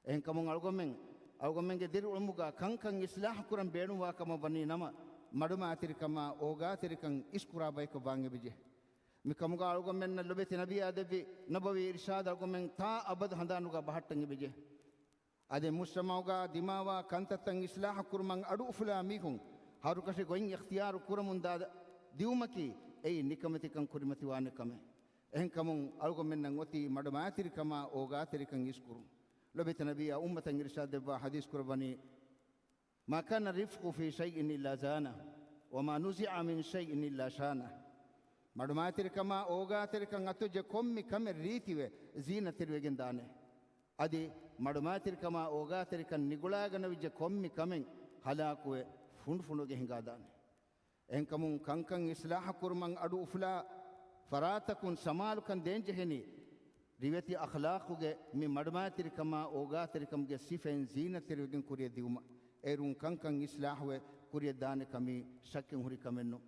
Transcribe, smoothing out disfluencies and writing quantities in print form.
en kamun algomen ge dir ulmuga kankan islah kuran beenu wa kama bani nama maduma atirikama oga atirikan iskura bay ko bange bije mi kamuga algomen na lobeti nabi adebi nabawi irshad algomen ta abad handanuga bahattange bije ade muslimauga dimawa kantatan islah kurman adu ufla mikun haru kashe goin ikhtiyar kuramunda diumaki ei nikamati kan kurimati wane kame en kamun algomen nan wati maduma atirikama oga atirikan iskuru لبت نبي أمة إرشاد حديث قرباني ما كان الرفق في شيء إلا زانه وما نزع من شيء إلا شانه معلومات كما أوغا تركن أتوجه كم كم الريتي زينة ترويجن دانه أدي معلومات كما أوغا تركن نقولا جنوجه كم كمن هلاكوه فن جهنگا دانه إن كمون كان إصلاح كرمان أدو أفلا فراتكون سمال كان دينجهني ريوتي أخلاقه من مدماتر كما أوغاتر كم جسيفين زينة تريدين كوريا ديوما إيرون كان إصلاحه كوريا دانه كمي شكين هوري كمنو